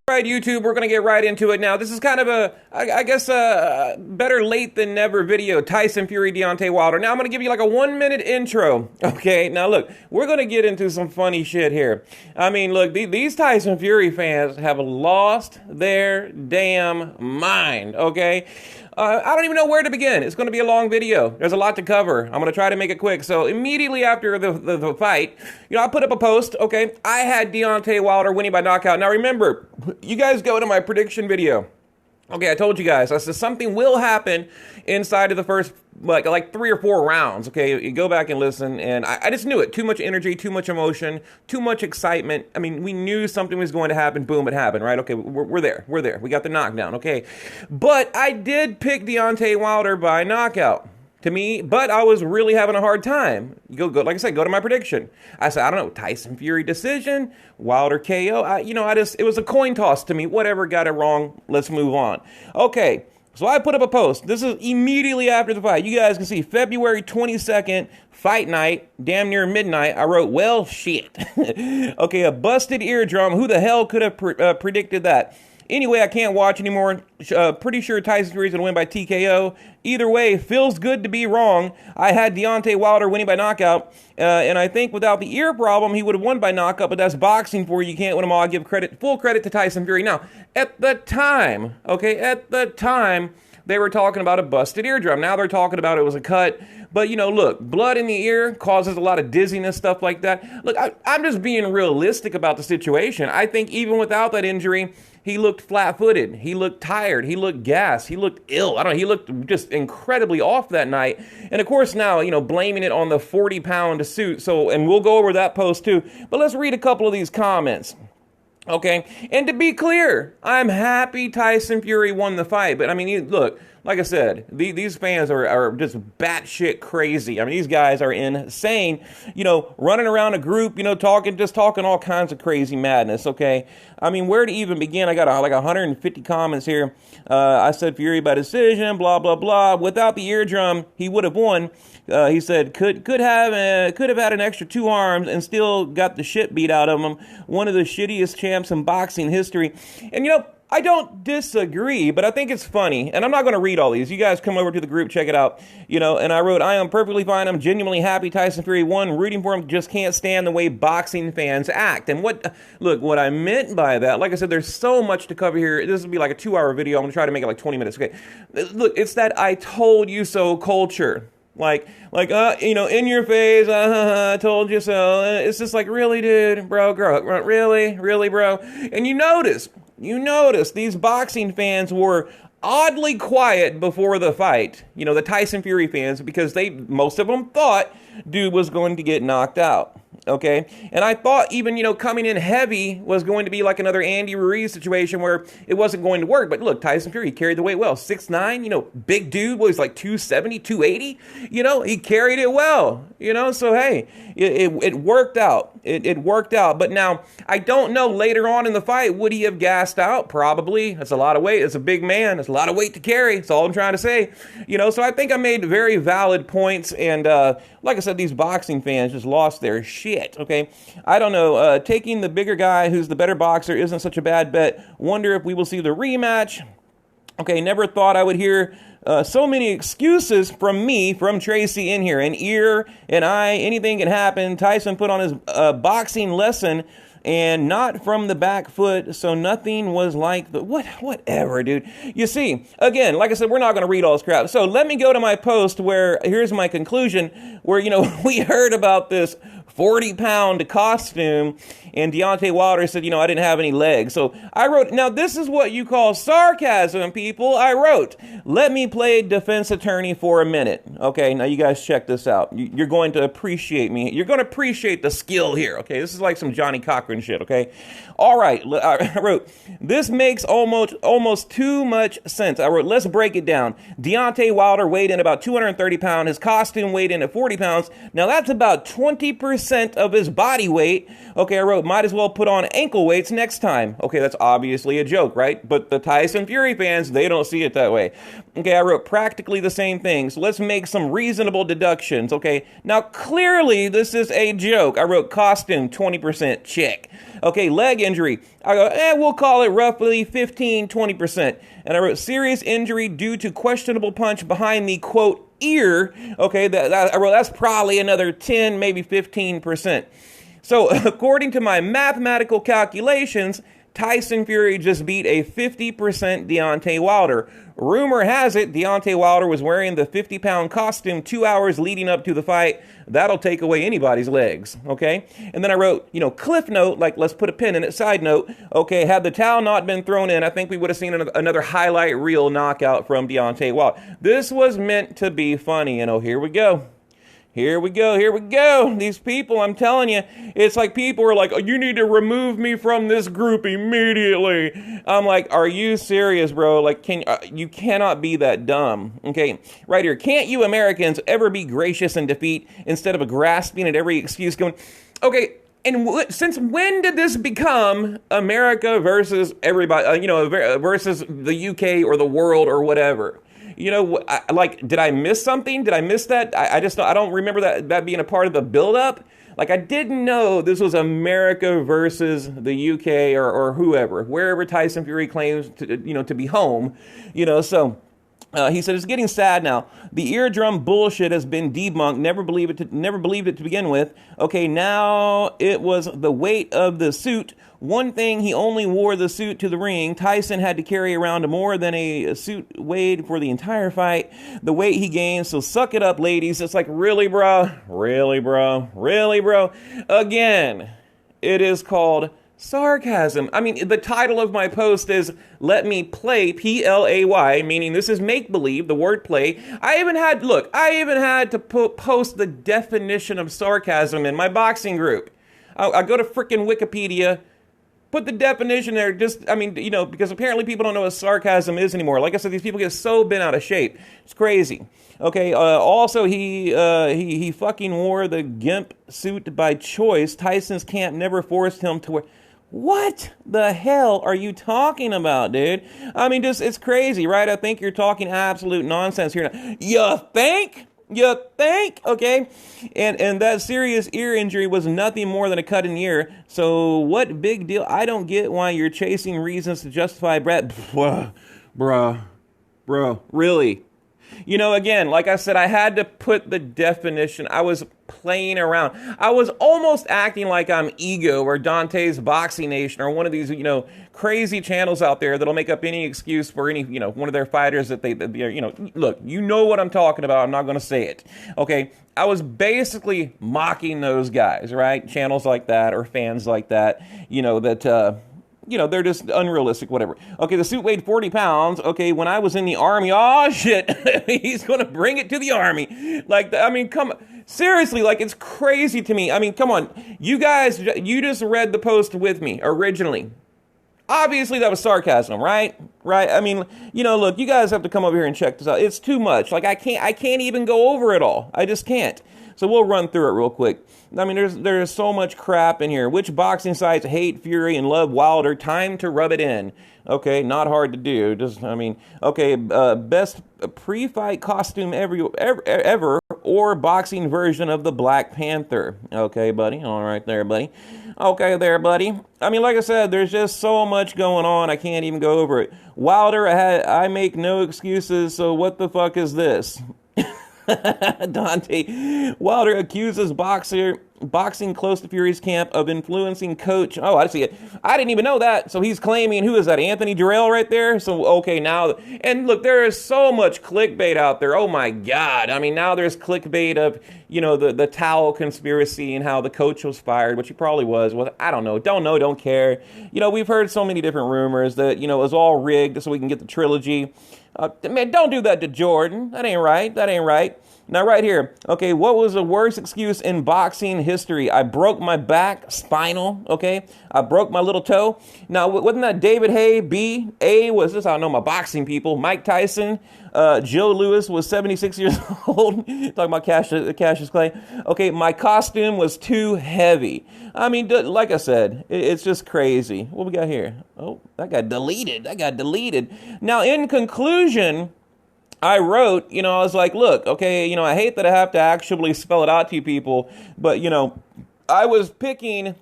right, YouTube, we're going to get right into it now. This is kind of I guess, better late than never video. Tyson Fury, Deontay Wilder. Now, I'm going to give you like a 1-minute intro. Okay, now look, we're going to get into some funny shit here. I mean, look, these Tyson Fury fans have lost their damn mind, okay? I don't even know where to begin. It's going to be a long video. There's a lot to cover. I'm going to try to make it quick. So immediately after the fight, I put up a post, okay? I had Deontay Wilder winning by knockout. Now remember, you guys go to my prediction video. Okay, I told you guys, I said something will happen inside of the first, like 3 or 4 rounds, okay? You go back and listen, and I just knew it. Too much energy, too much emotion, too much excitement. I mean, we knew something was going to happen. Boom, it happened, right? Okay, we're there. We're there. We got the knockdown, okay? But I did pick Deontay Wilder by knockout. To me, but I was really having a hard time. Go, like I said, go to my prediction. I said, I don't know, Tyson Fury decision, Wilder KO. It was a coin toss to me. Whatever, got it wrong. Let's move on. Okay, so I put up a post. This is immediately after the fight. You guys can see February 22nd, fight night, damn near midnight. I wrote, well, shit. Okay, a busted eardrum. Who the hell could have predicted that? Anyway, I can't watch anymore. Pretty sure Tyson Fury's going to win by TKO. Either way, feels good to be wrong. I had Deontay Wilder winning by knockout, and I think without the ear problem, he would have won by knockout, but that's boxing for you. You can't win them all. I give full credit to Tyson Fury. Now, at the time, they were talking about a busted eardrum. Now they're talking about it was a cut. But, look, blood in the ear causes a lot of dizziness, stuff like that. Look, I'm just being realistic about the situation. I think even without that injury, he looked flat-footed. He looked tired. He looked gassed. He looked ill. He looked just incredibly off that night. And, of course, now, blaming it on the 40-pound suit. So, and we'll go over that post, too. But let's read a couple of these comments. Okay, and to be clear, I'm happy Tyson Fury won the fight. But, look, like I said, these fans are just batshit crazy. These guys are insane, running around a group, talking all kinds of crazy madness, okay? Where to even begin? I got like 150 comments here. I said Fury by decision, blah, blah, blah. Without the eardrum, he would have won. He said could have had an extra 2 arms and still got the shit beat out of him. One of the shittiest champs in boxing history. And I don't disagree, but I think it's funny. And I'm not going to read all these. You guys come over to the group, check it out. And I wrote, I am perfectly fine. I'm genuinely happy Tyson Fury won. Rooting for him, just can't stand the way boxing fans act. And what I meant by that, like I said, there's so much to cover here. This will be like a 2-hour video. I'm going to try to make it like 20 minutes. Okay. Look, it's that I told you so culture. In your face, I told you so. It's just like, really, dude, bro, really, bro. And you notice these boxing fans were oddly quiet before the fight. The Tyson Fury fans, because most of them thought dude was going to get knocked out. Okay, and I thought even, coming in heavy was going to be like another Andy Ruiz situation where it wasn't going to work. But look, Tyson Fury carried the weight well. 6'9", big dude, was like 270, 280. He carried it well, so hey, it worked out. It worked out. But now, I don't know, later on in the fight, would he have gassed out? Probably. That's a lot of weight. It's a big man. That's a lot of weight to carry. That's all I'm trying to say. So I think I made very valid points. And like I said, these boxing fans just lost their shit. Okay, I don't know. Taking the bigger guy who's the better boxer isn't such a bad bet. Wonder if we will see the rematch. Okay, never thought I would hear so many excuses from Tracy in here. An ear, an eye, anything can happen. Tyson put on his boxing lesson and not from the back foot, so nothing was like whatever, dude. You see, again, like I said, we're not going to read all this crap. So let me go to my post where here's my conclusion, where, we heard about this 40-pound costume, and Deontay Wilder said, I didn't have any legs. So I wrote, now this is what you call sarcasm, people. I wrote, let me play defense attorney for a minute. Okay, now you guys check this out. You're going to appreciate me. You're going to appreciate the skill here, okay? This is like some Johnny Cochran shit, okay? All right, I wrote, this makes almost too much sense. I wrote, let's break it down. Deontay Wilder weighed in about 230 pounds. His costume weighed in at 40 pounds. Now that's about 20% 50% of his body weight. Okay, I wrote, might as well put on ankle weights next time. Okay, that's obviously a joke, right? But the Tyson Fury fans, they don't see it that way. Okay, I wrote practically the same thing. So let's make some reasonable deductions. Okay, now clearly this is a joke. I wrote costume 20% check. Okay, leg injury. I go, we'll call it roughly 15-20%. And I wrote serious injury due to questionable punch behind the quote ear. Okay, I wrote that's probably another 10, maybe 15%. So according to my mathematical calculations, Tyson Fury just beat a 50% Deontay Wilder. Rumor has it Deontay Wilder was wearing the 50-pound costume 2 hours leading up to the fight. That'll take away anybody's legs, okay? And then I wrote, cliff note, like let's put a pin in it, side note, okay, had the towel not been thrown in, I think we would have seen another highlight reel knockout from Deontay Wilder. This was meant to be funny, here we go. Here we go. These people, I'm telling you, it's like people are like, you need to remove me from this group immediately. I'm like, are you serious, bro? Like, you cannot be that dumb. Okay, right here. Can't you Americans ever be gracious in defeat instead of grasping at every excuse going, okay, and since when did this become America versus everybody, versus the UK or the world or whatever? Did I miss something? Did I miss that? I don't remember that being a part of the buildup. Like, I didn't know this was America versus the UK or whoever, wherever Tyson Fury claims to be home, so. He said, it's getting sad now. The eardrum bullshit has been debunked. Never believed it to begin with. Okay, now it was the weight of the suit. One thing, he only wore the suit to the ring. Tyson had to carry around more than a suit weighed for the entire fight. The weight he gained, so suck it up, ladies. It's like, really, bro? Really, bro? Really, bro? Again, it is called sarcasm. I mean, the title of my post is Let Me Play, Play, meaning this is make-believe, the word play. I even had to post the definition of sarcasm in my boxing group. I go to frickin' Wikipedia, put the definition there, because apparently people don't know what sarcasm is anymore. Like I said, these people get so bent out of shape. It's crazy. Okay, also he fucking wore the gimp suit by choice. Tyson's camp never forced him to wear. What the hell are you talking about, dude? I mean, it's crazy, right? I think you're talking absolute nonsense here now. You think? Okay. And that serious ear injury was nothing more than a cut in the ear. So what big deal? I don't get why you're chasing reasons to justify Brett. Bruh. Really? Again, like I said, I had to put the definition. I was playing around. I was almost acting like I'm Ego or Dante's Boxing Nation or one of these, crazy channels out there that'll make up any excuse for any, one of their fighters that look, you know what I'm talking about. I'm not going to say it. Okay. I was basically mocking those guys, right? Channels like that or fans like that, they're just unrealistic, whatever. Okay, the suit weighed 40 pounds. Okay, when I was in the Army, oh, shit, he's going to bring it to the Army. Come on. Seriously, it's crazy to me. I mean, come on. You guys, you just read the post with me originally. Obviously, that was sarcasm, right? Right? I mean, look, you guys have to come over here and check this out. It's too much. I can't even go over it all. I just can't. So we'll run through it real quick. I mean, there's so much crap in here. Which boxing sites hate Fury and love Wilder? Time to rub it in. Okay, not hard to do. Best pre-fight costume ever or boxing version of the Black Panther. Okay, buddy. All right there, buddy. Okay there, buddy. I mean, like I said, there's just so much going on. I can't even go over it. Wilder, I make no excuses, so what the fuck is this? Dante Wilder accuses boxing close to Fury's camp of influencing coach. Oh, I see it. I didn't even know that. So he's claiming, who is that? Anthony Durrell right there? So, okay, now, and look, there is so much clickbait out there. Oh my God. I mean, now there's clickbait of, the towel conspiracy and how the coach was fired, which he probably was. Well, I don't know. Don't care. We've heard so many different rumors that, it was all rigged so we can get the trilogy. Man, don't do that to Jordan. That ain't right. Now, right here, okay, what was the worst excuse in boxing history? I broke my back, spinal, okay? I broke my little toe. Now, wasn't that David Hay? B? A was this? I don't know my boxing people. Mike Tyson. Joe Louis was 76 years old. Talking about Cassius Clay. Okay, my costume was too heavy. I mean, like I said, it's just crazy. What we got here? Oh, that got deleted. Now, in conclusion, I wrote, I was like, look, okay, I hate that I have to actually spell it out to you people, but, I was picking,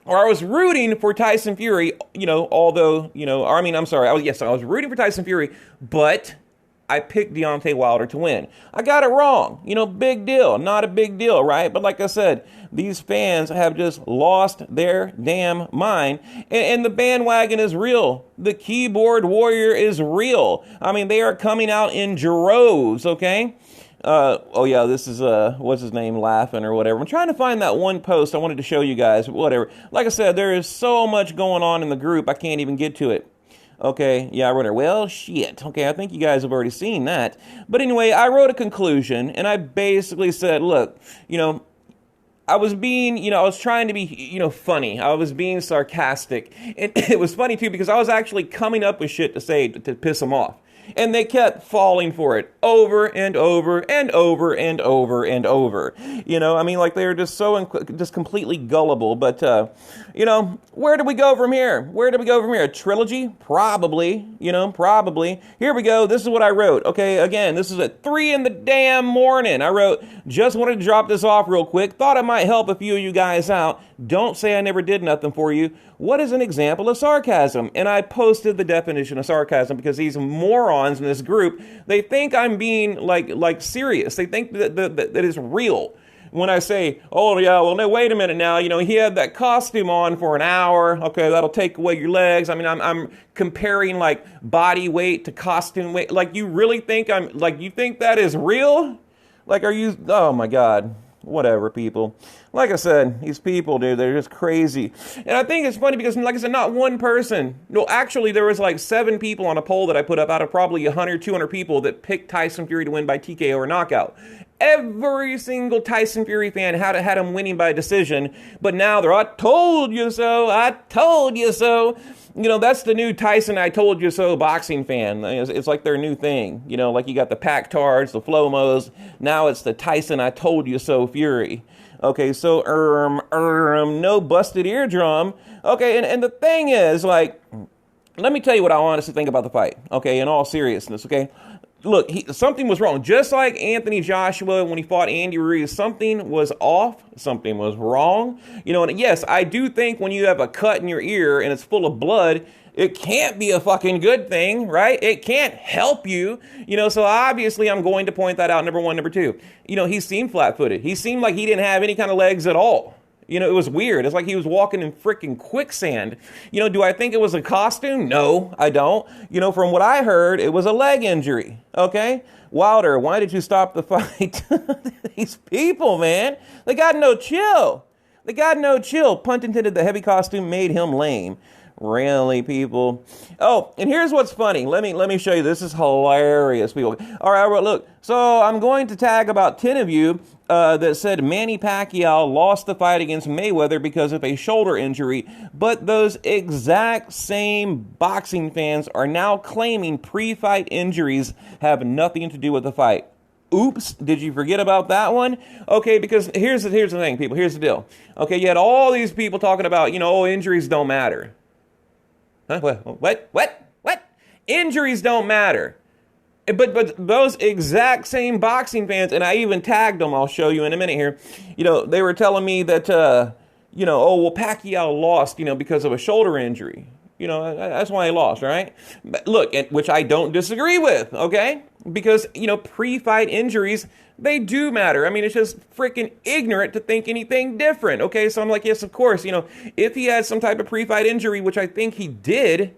or I was rooting for Tyson Fury, although, I was rooting for Tyson Fury, but I picked Deontay Wilder to win. I got it wrong. Big deal. Not a big deal, right? But like I said, these fans have just lost their damn mind. And the bandwagon is real. The keyboard warrior is real. I mean, they are coming out in droves, okay? This is, what's his name, laughing or whatever. I'm trying to find that one post I wanted to show you guys, whatever. Like I said, there is so much going on in the group, I can't even get to it. Okay, yeah, I wrote her, well, shit. Okay, I think you guys have already seen that. But anyway, I wrote a conclusion, and I basically said, look, I was being, I was trying to be, funny. I was being sarcastic. And it was funny, too, because I was actually coming up with shit to say to piss them off. And they kept falling for it over and over and over and over and over. Like they were just just completely gullible. But, where do we go from here? A trilogy? Probably, probably. Here we go. This is what I wrote. Okay, again, this is at 3 in the damn morning. I wrote, just wanted to drop this off real quick. Thought it might help a few of you guys out. Don't say I never did nothing for you. What is an example of sarcasm? And I posted the definition of sarcasm because these morons in this group, they think I'm being like serious. They think that it's real. When I say, oh yeah, well no, wait a minute now, he had that costume on for an hour. Okay, that'll take away your legs. I mean, I'm comparing like body weight to costume weight. Like you really think you think that is real? Like, are you, oh my God. Whatever, people. Like I said, these people, dude, they're just crazy. And I think it's funny because, like I said, not one person. No, actually, there was like 7 people on a poll that I put up out of probably 100, 200 people that picked Tyson Fury to win by TKO or knockout. Every single Tyson Fury fan had him winning by decision. But now they're, I told you so. I told you so. That's the new Tyson I told you so boxing fan. It's like their new thing. Like you got the Pac-Tards, the Flomos. Now it's the Tyson I told you so Fury. Okay, so, no busted eardrum. Okay, and the thing is, like, let me tell you what I honestly think about the fight. Okay, in all seriousness, okay? Look, something was wrong. Just like Anthony Joshua when he fought Andy Ruiz, something was off, something was wrong. And yes, I do think when you have a cut in your ear and it's full of blood, it can't be a fucking good thing, right? It can't help you. So obviously I'm going to point that out, number one. Number two, he seemed flat-footed. He seemed like he didn't have any kind of legs at all. It was weird. It's like he was walking in freaking quicksand. Do I think it was a costume? No, I don't. From what I heard, it was a leg injury. Okay? Wilder, why did you stop the fight? These people, man, they got no chill. Pun intended, the heavy costume made him lame. Really, people? Oh, and here's what's funny. Let me show you. This is hilarious, people. All right, look. So I'm going to tag about 10 of you that said Manny Pacquiao lost the fight against Mayweather because of a shoulder injury. But those exact same boxing fans are now claiming pre-fight injuries have nothing to do with the fight. Oops, did you forget about that one? Okay, because here's the thing, people. Here's the deal. Okay, you had all these people talking about, injuries don't matter. Huh? What? Injuries don't matter. But those exact same boxing fans, and I even tagged them, I'll show you in a minute here, they were telling me that, Pacquiao lost, because of a shoulder injury. That's why he lost, right? But look, which I don't disagree with, okay? Because, pre-fight injuries, they do matter. I mean, it's just freaking ignorant to think anything different, okay? So I'm like, yes, of course, if he had some type of pre-fight injury, which I think he did,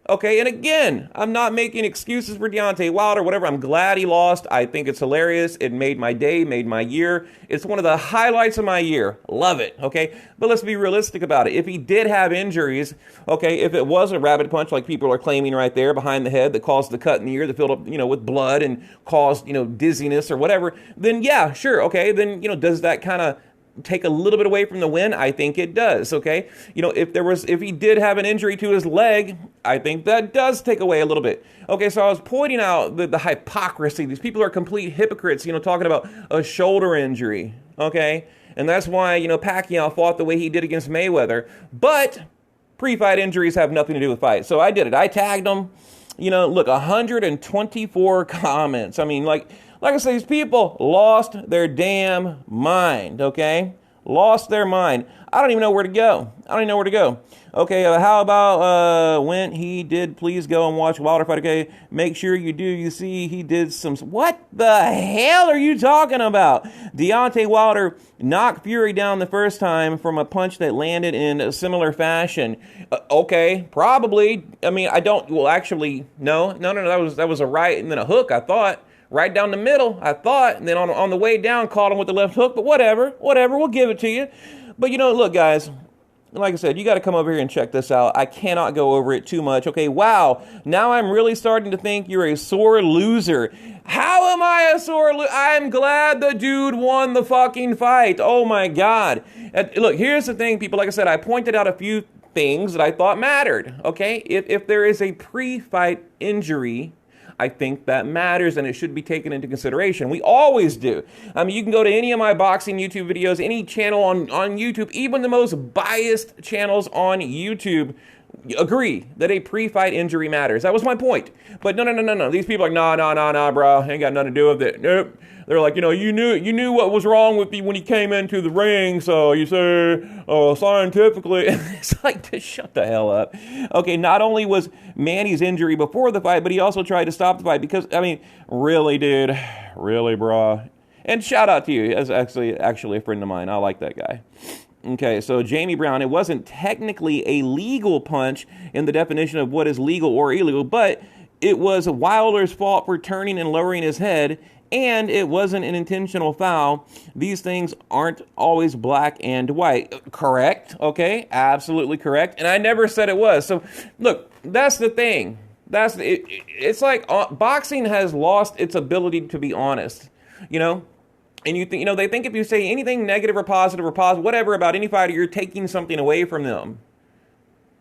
Okay, and again, I'm not making excuses for Deontay Wilder, whatever. I'm glad he lost. I think it's hilarious. It made my day, made my year. It's one of the highlights of my year. Love it, okay? But let's be realistic about it. If he did have injuries, okay, if it was a rabbit punch like people are claiming right there behind the head that caused the cut in the ear that filled up, with blood and caused, dizziness or whatever, then yeah, sure, okay, then, does that kind of take a little bit away from the win? I think it does, okay? If he did have an injury to his leg, I think that does take away a little bit. Okay, so I was pointing out the hypocrisy. These people are complete hypocrites, talking about a shoulder injury, okay? And that's why, Pacquiao fought the way he did against Mayweather. But pre-fight injuries have nothing to do with fights. So I did it. I tagged him. Look, 124 comments. I mean, like I said, these people lost their damn mind, okay? Lost their mind. I don't even know where to go. Okay, how about when he did, please go and watch Wilder fight, okay? Make sure you do. You see, he did some... What the hell are you talking about? Deontay Wilder knocked Fury down the first time from a punch that landed in a similar fashion. Okay, probably. I mean, I don't... Well, actually, no. That was a right and then a hook, I thought. Right down the middle, I thought, and then on the way down, caught him with the left hook, but whatever, we'll give it to you. But look, guys, like I said, you got to come over here and check this out. I cannot go over it too much. Okay, wow, now I'm really starting to think you're a sore loser. How am I a sore loser? I'm glad the dude won the fucking fight. Oh my God. And look, here's the thing, people. Like I said, I pointed out a few things that I thought mattered, okay? If there is a pre-fight injury, I think that matters and it should be taken into consideration. We always do. I mean, you can go to any of my boxing YouTube videos, any channel on YouTube, even the most biased channels on YouTube agree that a pre-fight injury matters. That was my point. But no. These people are like, nah, bro. Ain't got nothing to do with it. Nope. They're like, you knew what was wrong with me when he came into the ring, so you say, scientifically. It's like, just shut the hell up. Okay, not only was Manny's injury before the fight, but he also tried to stop the fight because, I mean, really, dude, really, bro. And shout out to you, as actually a friend of mine. I like that guy. Okay, so Jamie Brown, it wasn't technically a legal punch in the definition of what is legal or illegal, but it was Wilder's fault for turning and lowering his head, and it wasn't an intentional foul. These things aren't always black and white. Correct? Okay, absolutely correct. And I never said it was. So, look, that's the thing. It's like boxing has lost its ability to be honest, And you think, they think if you say anything negative or positive, whatever about any fighter, you're taking something away from them.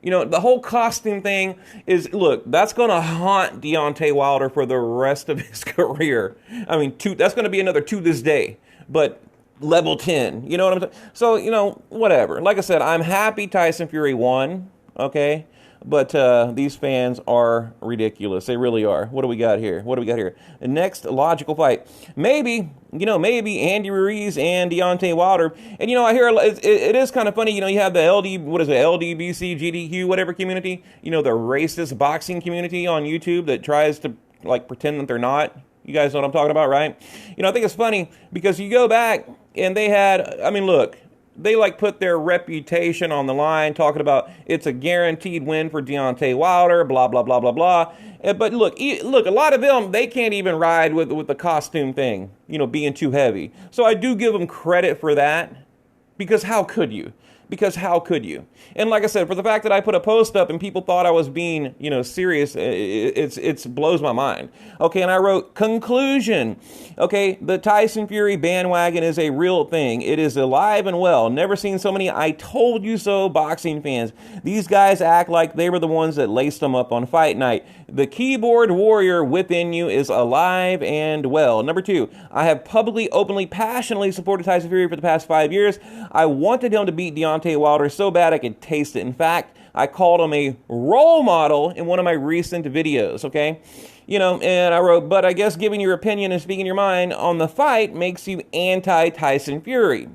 The whole costume thing is, look, that's going to haunt Deontay Wilder for the rest of his career. I mean, that's going to be another to this day, but level 10. You know what I'm saying? So, whatever. Like I said, I'm happy Tyson Fury won, okay? But these fans are ridiculous. They really are. What do we got here? The next logical fight. Maybe Andy Ruiz and Deontay Wilder. And, I hear it is kind of funny. You have the LDBC, GDQ, whatever community. The racist boxing community on YouTube that tries to, pretend that they're not. You guys know what I'm talking about, right? I think it's funny because you go back and they had, look. They put their reputation on the line, talking about it's a guaranteed win for Deontay Wilder, blah, blah, blah, blah, blah. But look, a lot of them, they can't even ride with the costume thing, being too heavy. So I do give them credit for that, because how could you? And like I said, for the fact that I put a post up and people thought I was being, serious, it blows my mind. Okay, and I wrote, conclusion. Okay, the Tyson Fury bandwagon is a real thing. It is alive and well. Never seen so many I told you so boxing fans. These guys act like they were the ones that laced them up on fight night. The keyboard warrior within you is alive and well. Number 2, I have publicly, openly, passionately supported Tyson Fury for the past 5 years. I wanted him to beat Deontay Wilder so bad I could taste it. In fact, I called him a role model in one of my recent videos, okay? And I wrote, but I guess giving your opinion and speaking your mind on the fight makes you anti-Tyson Fury,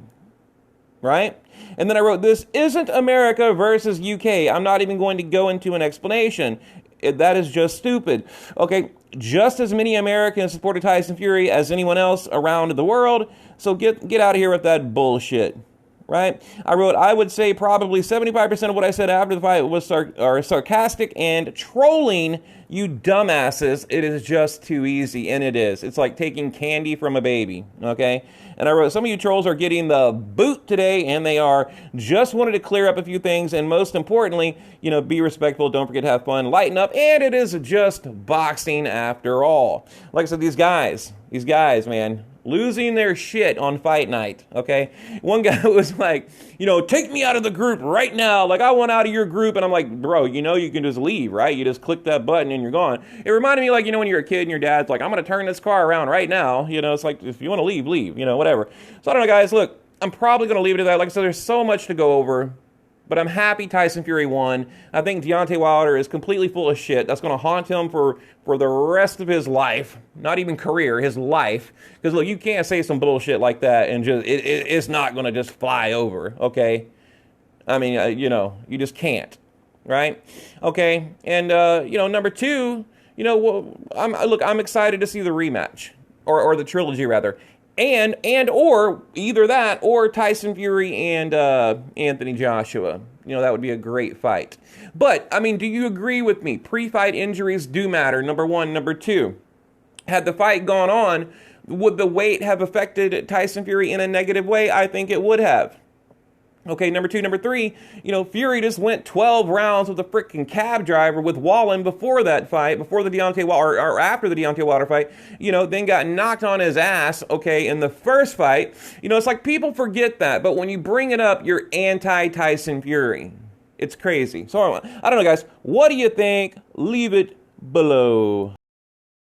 right? And then I wrote, this isn't America versus UK. I'm not even going to go into an explanation. That is just stupid. Okay, just as many Americans supported Tyson Fury as anyone else around the world, so get out of here with that bullshit. right? I wrote, I would say probably 75% of what I said after the fight was sarcastic and trolling, you dumbasses. It is just too easy, and it is. It's like taking candy from a baby, okay? And I wrote, some of you trolls are getting the boot today, and they are. Just wanted to clear up a few things, and most importantly, you know, be respectful, don't forget to have fun, lighten up, and it is just boxing after all. Like I said, these guys, man, losing their shit on fight night, okay? One guy was like, you know, take me out of the group right now. Like, I want out of your group. And I'm like, bro, you know you can just leave, right? You just click that button and you're gone. It reminded me, like, you know, when you're a kid and your dad's like, I'm going to turn this car around right now. You know, it's like, if you want to leave, leave, you know, whatever. So I don't know, guys. Look, I'm probably going to leave it at that. Like I said, there's so much to go over. But I'm happy Tyson Fury won. I think Deontay Wilder is completely full of shit. That's going to haunt him for the rest of his life. Not even career, his life. Because, look, you can't say some bullshit like that and just it's not going to just fly over, okay? I mean, you know, you just can't, right? Okay, and, you know, number two, you know, well, I'm excited to see the rematch. Or the trilogy, rather. And or either that or Tyson Fury and Anthony Joshua. You know, that would be a great fight. But, I mean, do you agree with me? Pre-fight injuries do matter, number one. Number two, had the fight gone on, would the weight have affected Tyson Fury in a negative way? I think it would have. Okay, number two. Number three, you know, Fury just went 12 rounds with a freaking cab driver with Wallin before that fight, before the Deontay Wilder, or after the Deontay Wilder fight, you know, then got knocked on his ass, okay, in the first fight. You know, it's like people forget that, but when you bring it up, you're anti-Tyson Fury. It's crazy. So, I don't know, guys. What do you think? Leave it below.